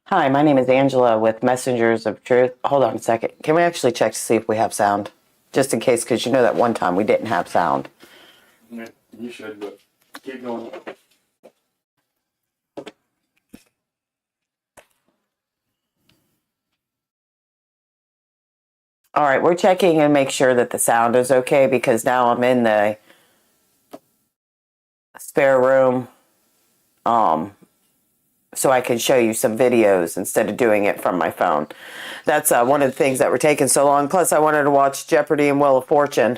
Hi, my name is Angela with Messengers of Truth. Hold on a second. Can we actually check to see if we have sound? Just in case, because you know that one time we didn't have sound. Yeah, you should, but keep going. All right, we're checking and make sure that the sound is okay because now I'm in the spare room so I can show you some videos instead of doing it from my phone. That's one of the things that were taking so long. Plus, I wanted to watch Jeopardy and Wheel of Fortune.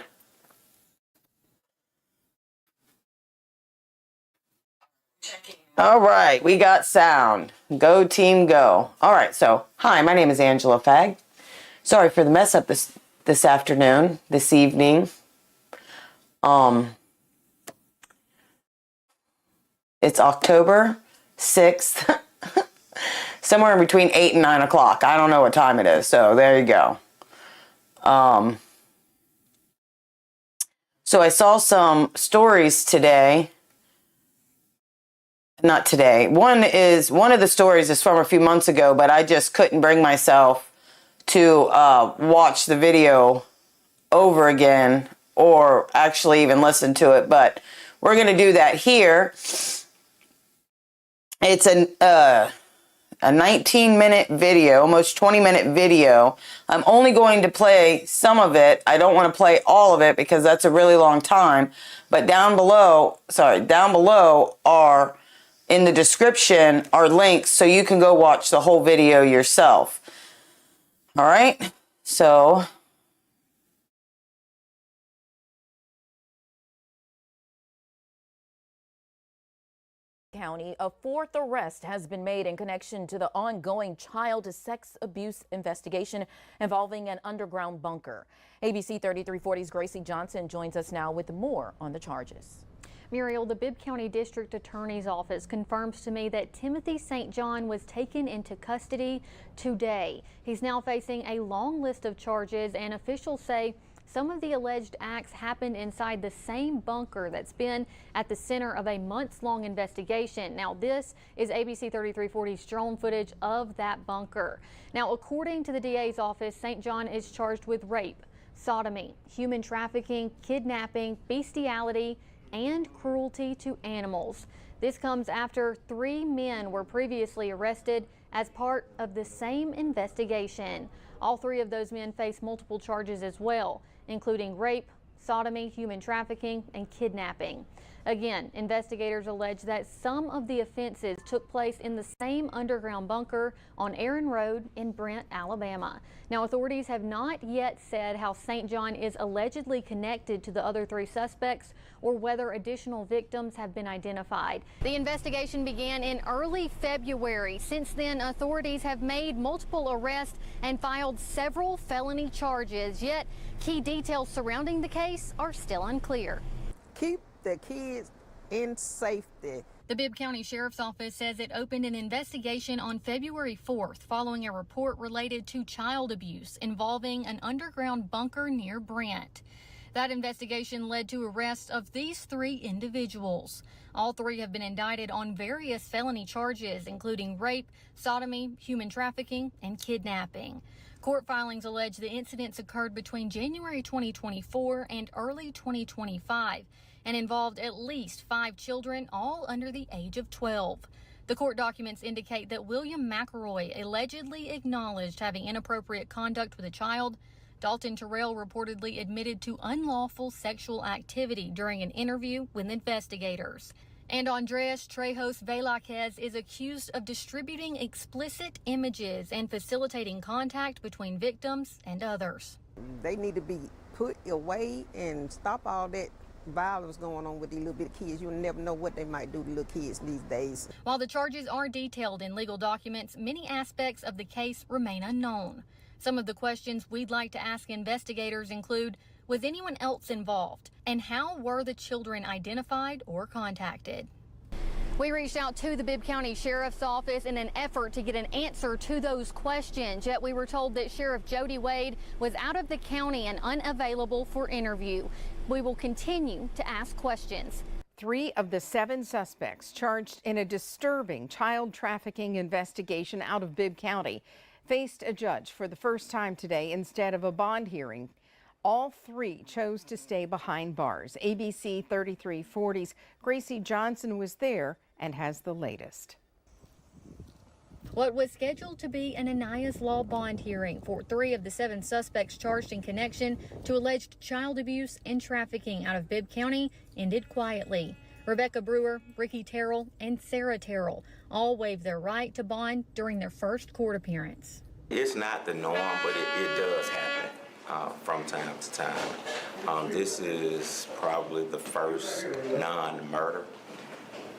All right, we got sound. Go team, go. All right, so hi, my name is Angela Fagg. Sorry for the mess up this afternoon, this evening. It's October 6th, somewhere in between 8 and 9 o'clock. I don't know what time it is, so there you go. So I saw some stories today. Not today. One of the stories is from a few months ago, but I just couldn't bring myself to watch the video over again or actually even listen to it, but we're going to do that here. It's a 19-minute video, almost 20-minute video. I'm only going to play some of it. I don't want to play all of it because that's a really long time, but down below are in the description are links so you can go watch the whole video yourself. All right, so County, a fourth arrest has been made in connection to the ongoing child sex abuse investigation involving an underground bunker. ABC 3340's Gracie Johnson joins us now with more on the charges. Muriel, the Bibb County District Attorney's Office confirms to me that Timothy St. John was taken into custody today. He's now facing a long list of charges, and officials say some of the alleged acts happened inside the same bunker that's been at the center of a months-long investigation. Now, this is ABC 3340's drone footage of that bunker. Now, according to the DA's office, St. John is charged with rape, sodomy, human trafficking, kidnapping, bestiality, and cruelty to animals. This comes after 3 men were previously arrested as part of the same investigation. All 3 of those men face multiple charges as well, including rape, sodomy, human trafficking, and kidnapping. Again, investigators allege that some of the offenses took place in the same underground bunker on Aaron Road in Brent, Alabama. Now, authorities have not yet said how St. John is allegedly connected to the other 3 suspects or whether additional victims have been identified. The investigation began in early February. Since then, authorities have made multiple arrests and filed several felony charges, yet key details surrounding the case are still unclear. Keep the kids in safety. The Bibb County Sheriff's Office says it opened an investigation on February 4th following a report related to child abuse involving an underground bunker near Brent. That investigation led to arrests of these 3 individuals. All 3 have been indicted on various felony charges, including rape, sodomy, human trafficking, and kidnapping. Court filings allege the incidents occurred between January 2024 and early 2025 and involved at least 5 children, all under the age of 12. The court documents indicate that William McElroy allegedly acknowledged having inappropriate conduct with a child. Dalton Terrell reportedly admitted to unlawful sexual activity during an interview with investigators. And Andres Trejos Velázquez is accused of distributing explicit images and facilitating contact between victims and others. They need to be put away and stop all that violence going on with these little bit of kids. You'll never know what they might do to little kids these days. While the charges are detailed in legal documents, many aspects of the case remain unknown. Some of the questions we'd like to ask investigators include, was anyone else involved? And how were the children identified or contacted? We reached out to the Bibb County Sheriff's Office in an effort to get an answer to those questions, yet we were told that Sheriff Jody Wade was out of the county and unavailable for interview. We will continue to ask questions. 3 of the 7 suspects charged in a disturbing child trafficking investigation out of Bibb County faced a judge for the first time today instead of a bond hearing. All 3 chose to stay behind bars. ABC 3340's Gracie Johnson was there and has the latest. What was scheduled to be an Ananias Law bond hearing for 3 of the 7 suspects charged in connection to alleged child abuse and trafficking out of Bibb County ended quietly. Rebecca Brewer, Ricky Terrell, and Sarah Terrell all waived their right to bond during their first court appearance. It's not the norm, but it does happen from time to time. This is probably the first non-murder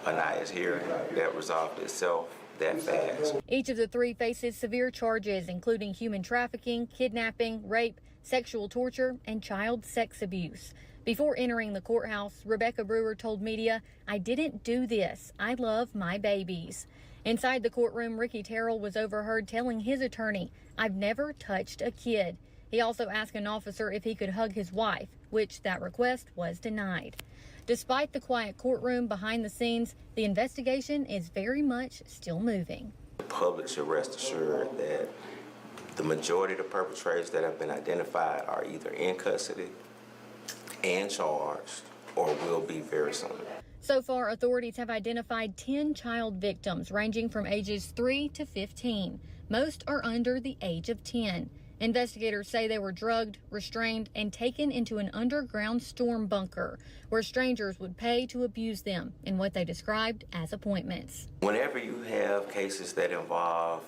Ananias hearing that resolved itself that fast. Each of the 3 faces severe charges, including human trafficking, kidnapping, rape, sexual torture, and child sex abuse. Before entering the courthouse, Rebecca Brewer told media, "I didn't do this. I love my babies." Inside the courtroom, Ricky Terrell was overheard telling his attorney, "I've never touched a kid." He also asked an officer if he could hug his wife, which that request was denied. Despite the quiet courtroom behind the scenes, the investigation is very much still moving. The public should rest assured that the majority of the perpetrators that have been identified are either in custody and charged or will be very soon. So far, authorities have identified 10 child victims ranging from ages 3 to 15. Most are under the age of 10. Investigators say they were drugged, restrained, and taken into an underground storm bunker where strangers would pay to abuse them in what they described as appointments. Whenever you have cases that involve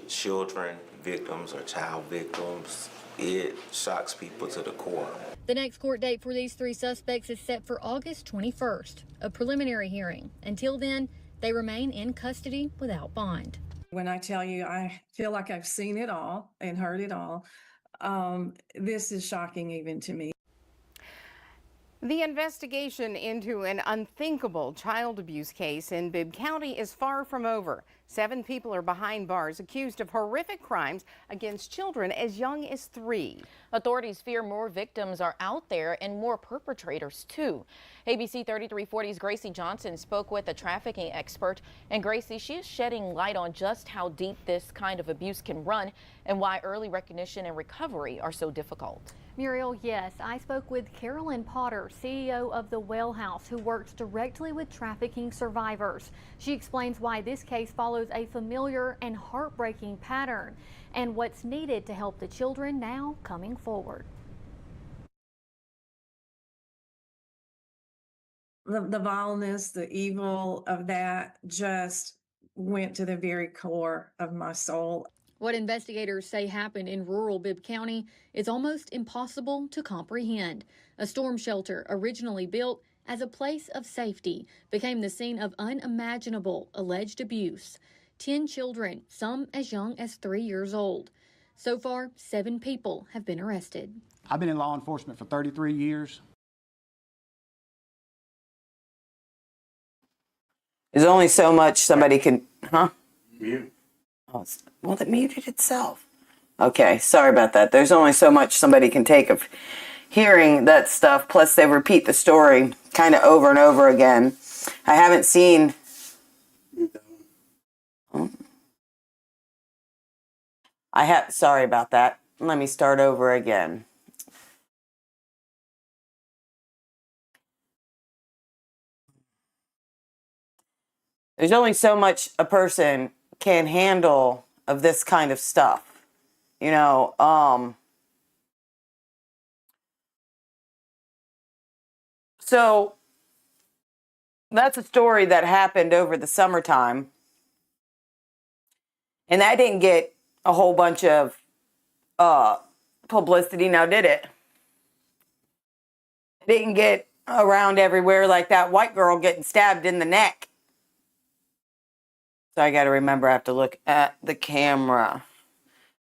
children victims or child victims, it shocks people to the core. The next court date for these 3 suspects is set for August 21st, a preliminary hearing. Until then, they remain in custody without bond. When I tell you I feel like I've seen it all and heard it all, this is shocking even to me. The investigation into an unthinkable child abuse case in Bibb County is far from over. 7 people are behind bars accused of horrific crimes against children as young as 3. Authorities fear more victims are out there and more perpetrators too. ABC 3340's Gracie Johnson spoke with a trafficking expert, and Gracie, she is shedding light on just how deep this kind of abuse can run and why early recognition and recovery are so difficult. Muriel, yes, I spoke with Carolyn Potter, CEO of the Well House, who works directly with trafficking survivors. She explains why this case follows a familiar and heartbreaking pattern and what's needed to help the children now coming forward. The vileness, the evil of that just went to the very core of my soul. What investigators say happened in rural Bibb County is almost impossible to comprehend. A storm shelter, originally built as a place of safety, became the scene of unimaginable alleged abuse. 10 children, some as young as 3 years old. So far, 7 people have been arrested. I've been in law enforcement for 33 years. There's only so much somebody can, Mute. Oh, well, it muted itself. Okay, sorry about that. There's only so much somebody can take of hearing that stuff. Plus, they repeat the story kind of over and over again. I haven't seen. Sorry about that. Let me start over again. There's only so much a person can handle of this kind of stuff. You know, so that's a story that happened over the summertime. And that didn't get a whole bunch of publicity, now did it? It didn't get around everywhere like that white girl getting stabbed in the neck. So I got to remember I have to look at the camera.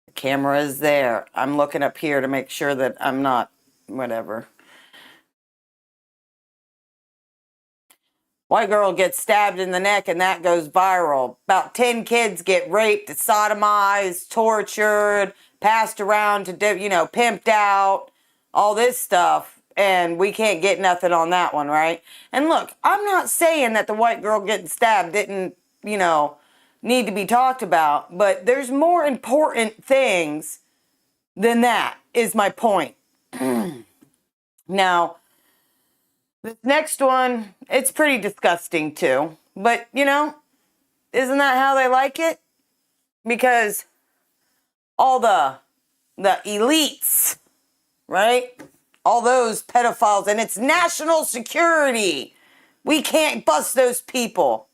The camera is there. I'm looking up here to make sure that I'm not, whatever. White girl gets stabbed in the neck and that goes viral. About 10 kids get raped, sodomized, tortured, passed around to, pimped out, all this stuff. and we can't get nothing on that one, right? And look, I'm not saying that the white girl getting stabbed didn't, need to be talked about, but there's more important things than that, is my point. Now, this next one, it's pretty disgusting too, but isn't that how they like it? Because all the elites, right? All those pedophiles, and it's national security. We can't bust those people.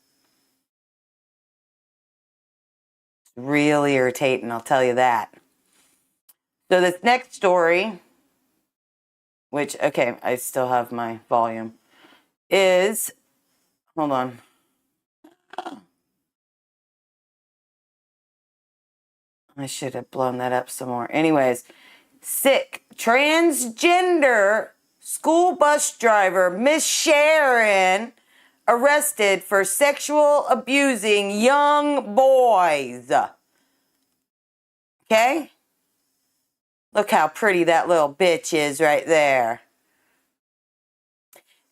It's really irritating, I'll tell you that. So this next story, which, okay, I still have my volume, is, hold on. I should have blown that up some more. Anyways, sick transgender school bus driver Miss Sharon arrested for sexual abusing young boys. Okay? Look how pretty that little bitch is right there.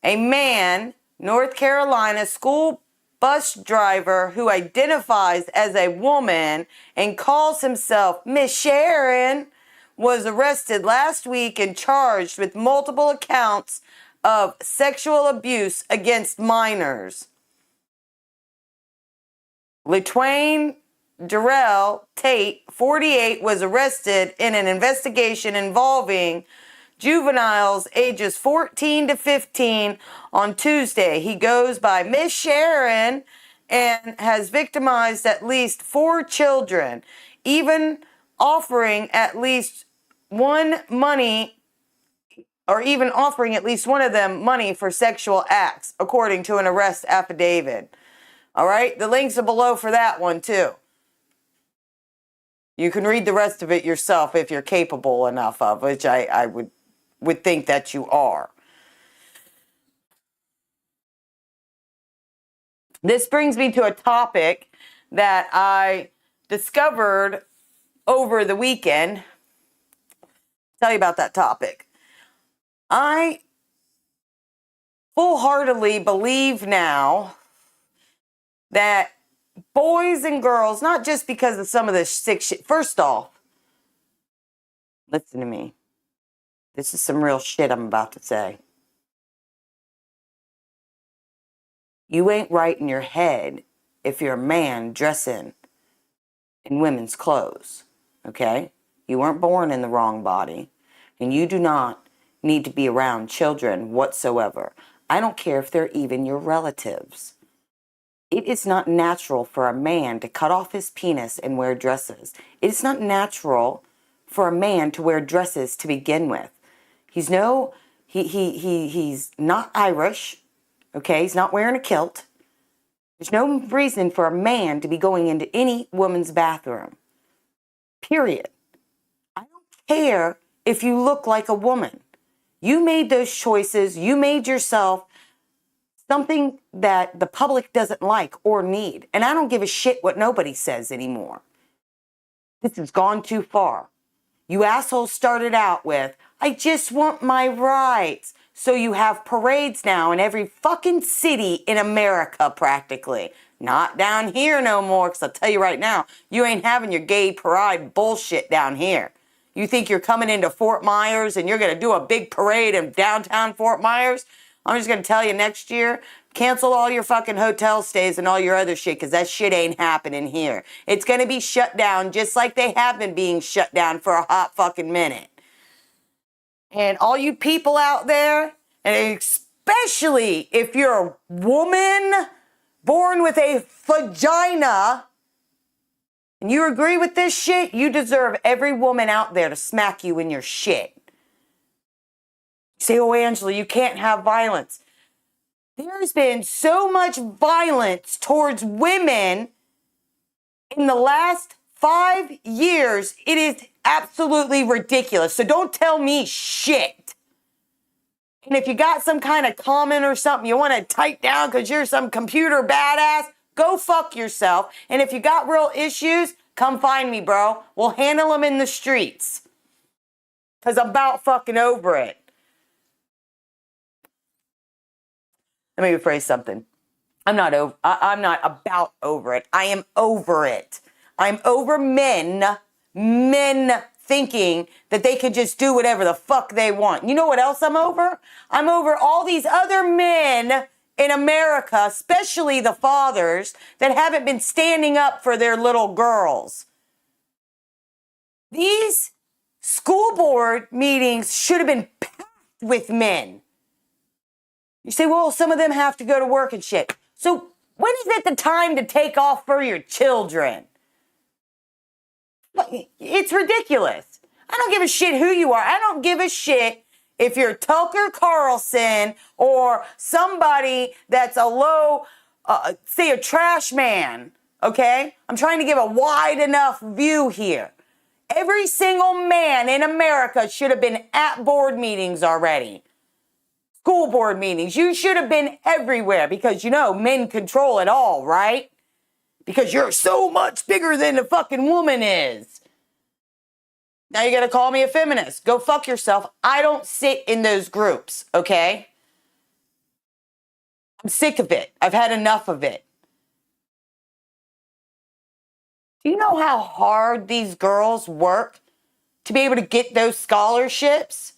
A man, North Carolina school bus driver who identifies as a woman and calls himself Miss Sharon, was arrested last week and charged with multiple accounts of sexual abuse against minors. LaTwain Darrell Tate, 48, was arrested in an investigation involving juveniles ages 14 to 15 on Tuesday. He goes by Miss Sharon and has victimized at least 4 children, even offering at least one of them money for sexual acts, according to an arrest affidavit. All right, the links are below for that one too. You can read the rest of it yourself if you're capable enough of, which I would think that you are. This brings me to a topic that I discovered over the weekend. Tell you about that topic. I full-heartedly believe now that boys and girls, not just because of some of this sick shit. First off, listen to me. This is some real shit I'm about to say. You ain't right in your head if you're a man dressing in women's clothes, okay? You weren't born in the wrong body, and you do not need to be around children whatsoever. I don't care if they're even your relatives. It is not natural for a man to cut off his penis and wear dresses. It is not natural for a man to wear dresses to begin with. He's not Irish, okay? He's not wearing a kilt. There's no reason for a man to be going into any woman's bathroom. Period. I don't care if you look like a woman. You made those choices. You made yourself something that the public doesn't like or need. And I don't give a shit what nobody says anymore. This has gone too far. You assholes started out with, I just want my rights. So you have parades now in every fucking city in America practically. Not down here no more, because I'll tell you right now, you ain't having your gay parade bullshit down here. You think you're coming into Fort Myers and you're going to do a big parade in downtown Fort Myers? I'm just going to tell you next year, cancel all your fucking hotel stays and all your other shit, because that shit ain't happening here. It's going to be shut down just like they have been being shut down for a hot fucking minute. And all you people out there, and especially if you're a woman born with a vagina, and you agree with this shit, you deserve every woman out there to smack you in your shit. Say, oh, Angela, you can't have violence. There's been so much violence towards women in the last 5 years. It is absolutely ridiculous. So don't tell me shit. And if you got some kind of comment or something you want to type down because you're some computer badass, go fuck yourself. And if you got real issues, come find me, bro. We'll handle them in the streets. Because I'm about fucking over it. Let me rephrase something. I'm not about over it. I am over it. I'm over men thinking that they could just do whatever the fuck they want. You know what else I'm over? I'm over all these other men in America, especially the fathers, that haven't been standing up for their little girls. These school board meetings should have been packed with men. You say, well, some of them have to go to work and shit. So when is it the time to take off for your children? It's ridiculous. I don't give a shit who you are. I don't give a shit if you're Tucker Carlson or somebody that's a low, say a trash man, okay? I'm trying to give a wide enough view here. Every single man in America should have been at board meetings already. School board meetings. You should have been everywhere because, you know, men control it all, right? Because you're so much bigger than the fucking woman is. Now you're going to call me a feminist. Go fuck yourself. I don't sit in those groups, okay? I'm sick of it. I've had enough of it. Do you know how hard these girls work to be able to get those scholarships?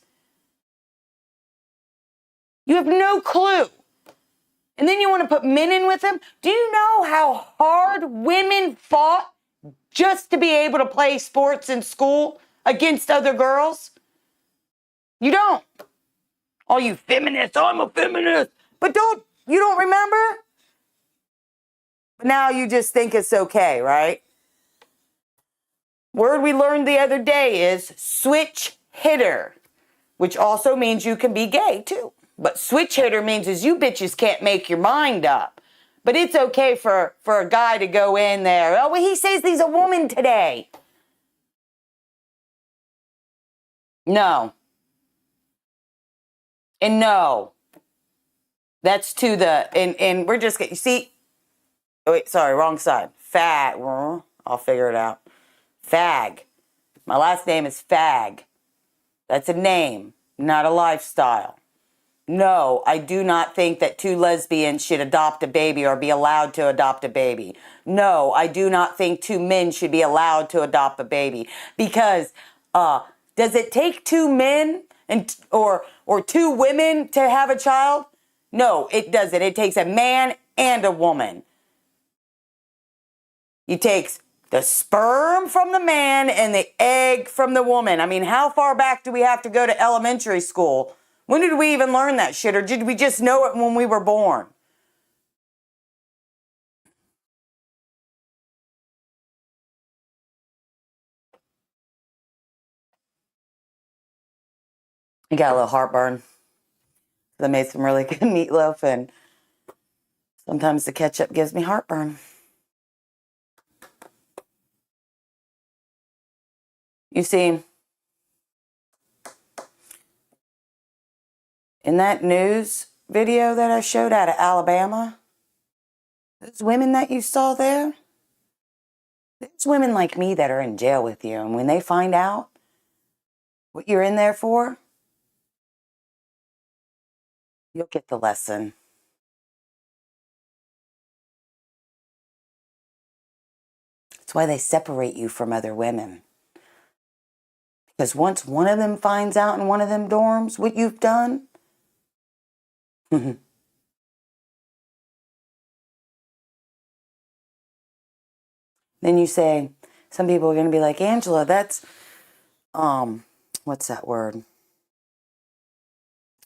You have no clue. And then you want to put men in with them? Do you know how hard women fought just to be able to play sports in school against other girls? You don't. All you feminists, I'm a feminist. But you don't remember? But now you just think it's okay, right? Word we learned the other day is switch hitter, which also means you can be gay too. But switch hitter means is you bitches can't make your mind up. But it's okay for a guy to go in there. Oh, well, he says he's a woman today. No. And no. That's to the, and we're just, you see, oh wait, sorry, wrong side. Fag. I'll figure it out. Fag. My last name is Fag. That's a name, not a lifestyle. No, I do not think that two lesbians should adopt a baby or be allowed to adopt a baby. No, I do not think two men should be allowed to adopt a baby. Because does it take two men or two women to have a child? No, it doesn't. It takes a man and a woman. It takes the sperm from the man and the egg from the woman. I mean, how far back do we have to go to elementary school? When did we even learn that shit? Or did we just know it when we were born? I got a little heartburn. I made some really good meatloaf, and sometimes the ketchup gives me heartburn. You see, in that news video that I showed out of Alabama, those women that you saw there, there's women like me that are in jail with you. And when they find out what you're in there for, you'll get the lesson. That's why they separate you from other women. Because once one of them finds out in one of them dorms what you've done, then you say, some people are going to be like, Angela, that's, what's that word?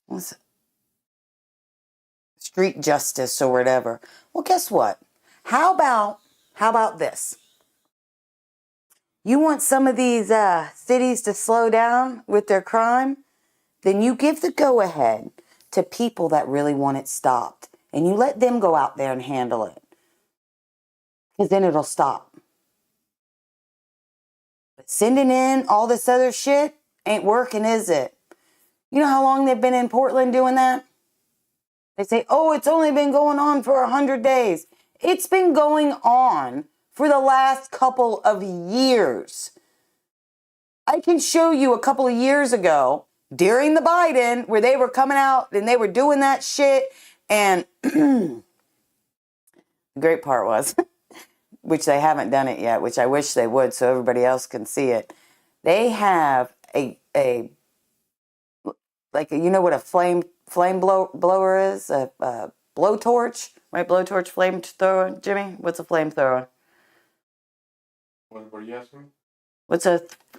What's it? Street justice or whatever. Well, guess what? How about this? You want some of these cities to slow down with their crime? Then you give the go-ahead to people that really want it stopped. And you let them go out there and handle it. Because then it'll stop. But sending in all this other shit ain't working, is it? You know how long they've been in Portland doing that? They say, oh, it's only been going on for 100 days. It's been going on for the last couple of years. I can show you a couple of years ago during the Biden where they were coming out and they were doing that shit And the great part was, which they haven't done it yet, which I wish they would so everybody else can see it. They have a you know what a flame blower is? A blowtorch, right? Blowtorch flamethrower, Jimmy? What's a flamethrower? What are you asking me?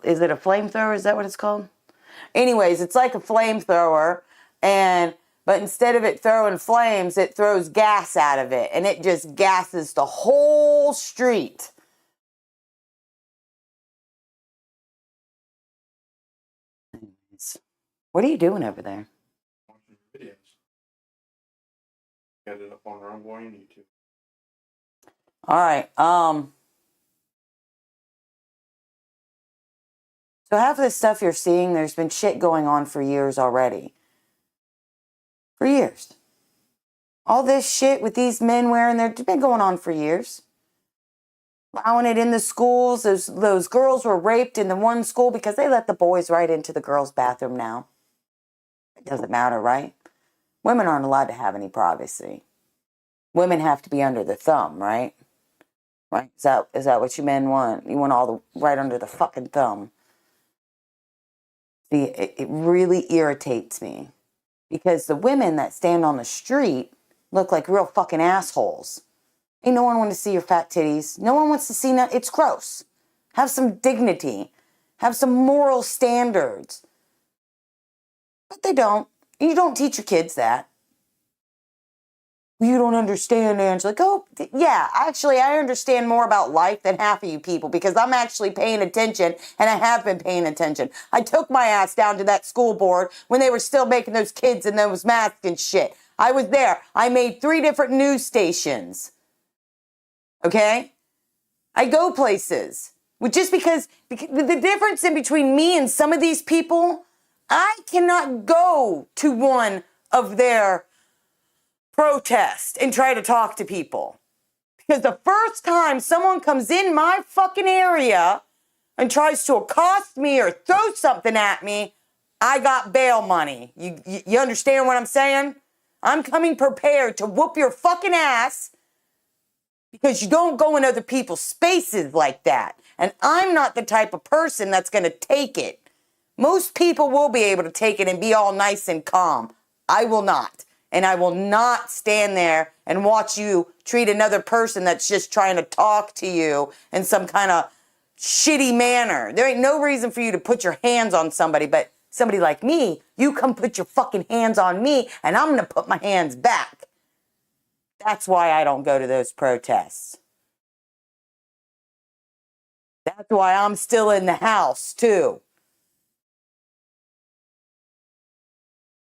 Is it a flamethrower? Is that what it's called? Anyways, it's like a flamethrower, but instead of it throwing flames, it throws gas out of it, and it just gasses the whole street. What are you doing over there? Watching your videos. Got it up on Rumble and YouTube. All right. So half of the stuff you're seeing, there's been shit going on for years already. For years. All this shit with these men wearing it's been going on for years. Allowing it in the schools. Those girls were raped in the one school because they let the boys right into the girls' bathroom now. It doesn't matter, right? Women aren't allowed to have any privacy. Women have to be under the thumb, right? Right? Is that what you men want? You want all the right under the fucking thumb. See, it really irritates me because the women that stand on the street look like real fucking assholes. Ain't no one want to see your fat titties. No one wants to see that. It's gross. Have some dignity. Have some moral standards. But they don't. You don't teach your kids that. You don't understand, Angela. Oh, yeah, actually, I understand more about life than half of you people because I'm actually paying attention, and I have been paying attention. I took my ass down to that school board when they were still making those kids in those masks and shit. I was there. I made 3 different news stations. Okay? I go places. Just because the difference in between me and some of these people, I cannot go to one of their protest and try to talk to people. Because the first time someone comes in my fucking area and tries to accost me or throw something at me, I got bail money. You understand what I'm saying? I'm coming prepared to whoop your fucking ass because you don't go in other people's spaces like that. And I'm not the type of person that's going to take it. Most people will be able to take it and be all nice and calm. I will not. And I will not stand there and watch you treat another person that's just trying to talk to you in some kind of shitty manner. There ain't no reason for you to put your hands on somebody, but somebody like me, you come put your fucking hands on me and I'm going to put my hands back. That's why I don't go to those protests. That's why I'm still in the house, too.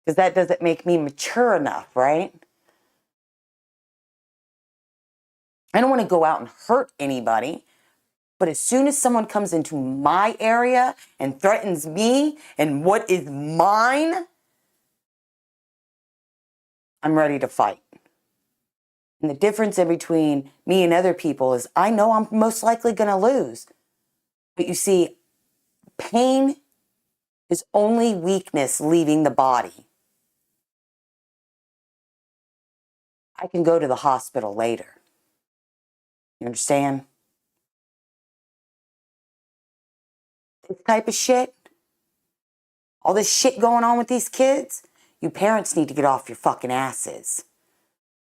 Because that doesn't make me mature enough, right? I don't want to go out and hurt anybody. But as soon as someone comes into my area and threatens me and what is mine, I'm ready to fight. And the difference in between me and other people is I know I'm most likely going to lose. But you see, pain is only weakness leaving the body. I can go to the hospital later. You understand? This type of shit, all this shit going on with these kids, you parents need to get off your fucking asses.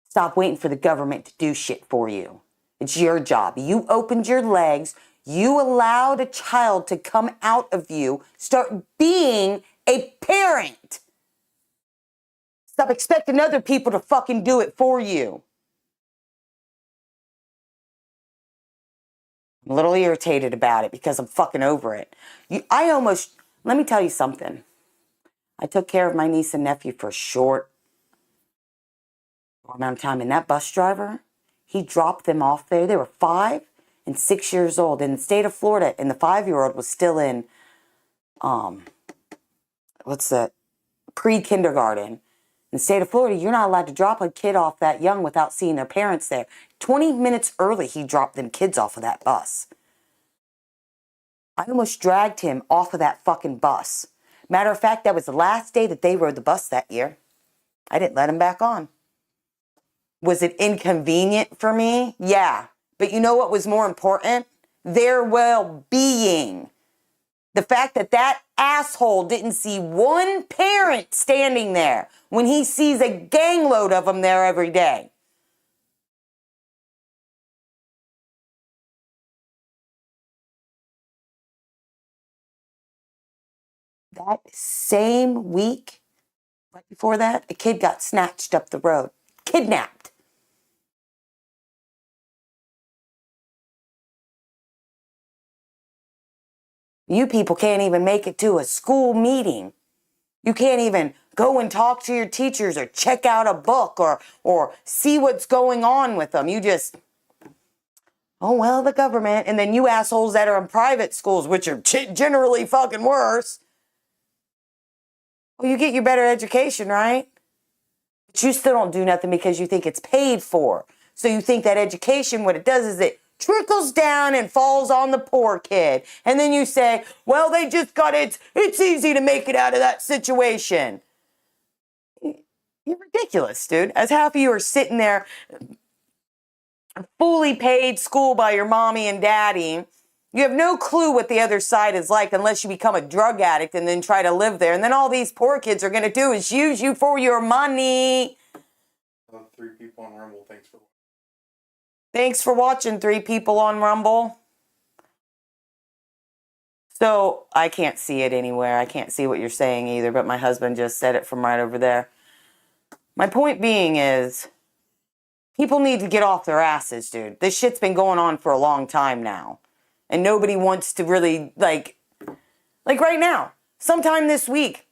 Stop waiting for the government to do shit for you. It's your job. You opened your legs. You allowed a child to come out of you. Start being a parent. Stop expecting other people to fucking do it for you. I'm a little irritated about it because I'm fucking over it. Let me tell you something. I took care of my niece and nephew for a short amount of time. And that bus driver, he dropped them off there. They were 5 and 6 years old in the state of Florida. And the 5-year-old was still in, pre-kindergarten. In the state of Florida, you're not allowed to drop a kid off that young without seeing their parents there. 20 minutes early, he dropped them kids off of that bus. I almost dragged him off of that fucking bus. Matter of fact, that was the last day that they rode the bus that year. I didn't let him back on. Was it inconvenient for me? Yeah. But you know what was more important? Their well-being. The fact that that asshole didn't see one parent standing there when he sees a gangload of them there every day. That same week, right before that, a kid got snatched up the road, kidnapped. You people can't even make it to a school meeting. You can't even go and talk to your teachers or check out a book or see what's going on with them. You just, oh, well, the government. And then you assholes that are in private schools, which are generally fucking worse. Well, you get your better education, right? But you still don't do nothing because you think it's paid for. So you think that education, what it does is it trickles down and falls on the poor kid. And then you say, well, they just got it. It's easy to make it out of that situation. You're ridiculous, dude. As half of you are sitting there fully paid school by your mommy and daddy. You have no clue what the other side is like unless you become a drug addict and then try to live there. And then all these poor kids are going to do is use you for your money. 3 people on Rumble. Thanks for watching, 3 people on Rumble. So I can't see it anywhere. I can't see what you're saying either, but my husband just said it from right over there. My point being is, people need to get off their asses, dude. This shit's been going on for a long time now. And nobody wants to really, like right now, sometime this week,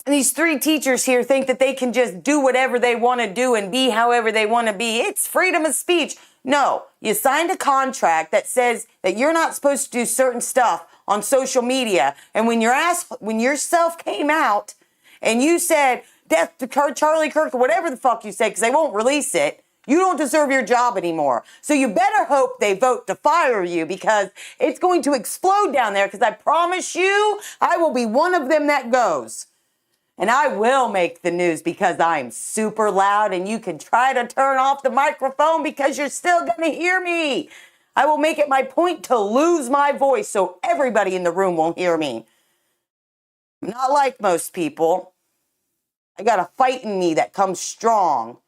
these 3 teachers here think that they can just do whatever they want to do and be however they want to be. It's freedom of speech. No, you signed a contract that says that you're not supposed to do certain stuff on social media. And when yourself came out and you said, death to Charlie Kirk, or whatever the fuck you said, because they won't release it, you don't deserve your job anymore. So you better hope they vote to fire you, because it's going to explode down there, because I promise you, I will be one of them that goes. And I will make the news because I'm super loud, and you can try to turn off the microphone because you're still going to hear me. I will make it my point to lose my voice so everybody in the room won't hear me. I'm not like most people. I got a fight in me that comes strong.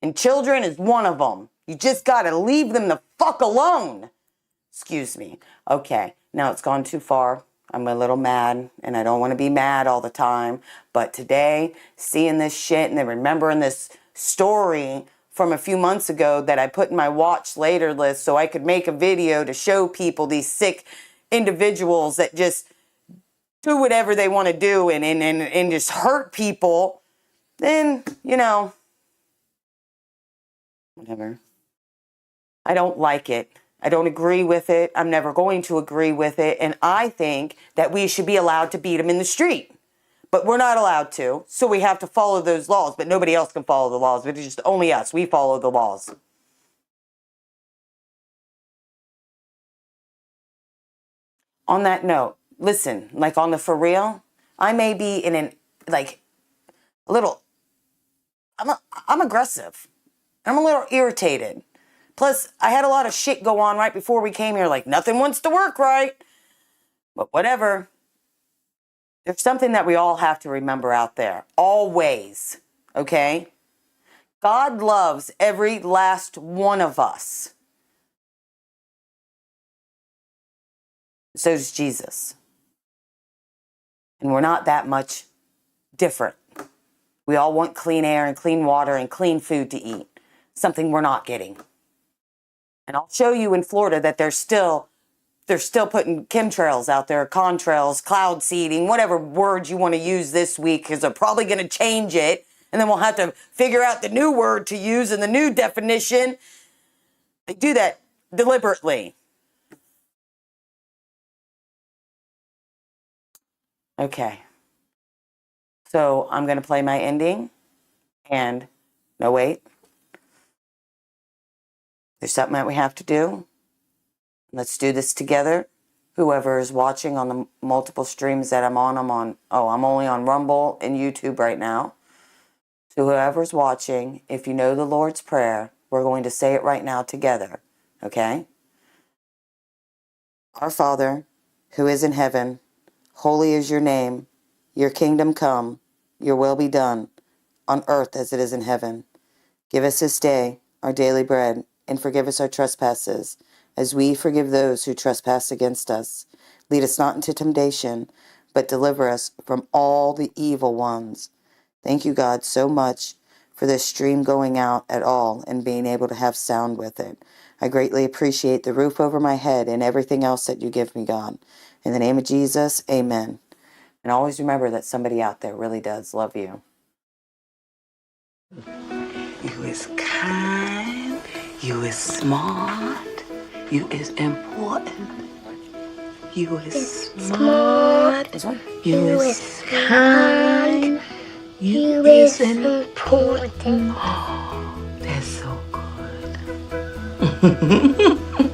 And children is one of them. You just got to leave them the fuck alone. Excuse me. Okay, now it's gone too far. I'm a little mad, and I don't want to be mad all the time. But today, seeing this shit and then remembering this story from a few months ago that I put in my watch later list so I could make a video to show people these sick individuals that just do whatever they want to do and just hurt people, then, you know, whatever. I don't like it. I don't agree with it. I'm never going to agree with it. And I think that we should be allowed to beat them in the street. But we're not allowed to. So we have to follow those laws. But nobody else can follow the laws. It's just only us. We follow the laws. On that note, listen, like on the for real, I may be in an, like, a little, I'm aggressive. I'm a little irritated. Plus, I had a lot of shit go on right before we came here, like nothing wants to work right. But whatever. There's something that we all have to remember out there. Always. Okay? God loves every last one of us. So does Jesus. And we're not that much different. We all want clean air and clean water and clean food to eat. Something we're not getting. And I'll show you in Florida that they're still putting chemtrails out there, contrails, cloud seeding, whatever words you want to use this week, because they're probably going to change it. And then we'll have to figure out the new word to use and the new definition. They do that deliberately. Okay. So I'm going to play my ending. And, no, wait. There's something that we have to do. Let's do this together. Whoever is watching on the multiple streams that I'm on, I'm only on Rumble and YouTube right now. To whoever's watching, if you know the Lord's Prayer, we're going to say it right now together, okay? Our Father, who is in heaven, holy is your name. Your kingdom come, your will be done, on earth as it is in heaven. Give us this day our daily bread, and forgive us our trespasses, as we forgive those who trespass against us. Lead us not into temptation, but deliver us from all the evil ones. Thank you, God, so much for this stream going out at all and being able to have sound with it. I greatly appreciate the roof over my head and everything else that you give me, God. In the name of Jesus, amen. And always remember that somebody out there really does love you. You is kind, you is smart, you is important, you is smart, you is kind, you is important. Oh, that's so good.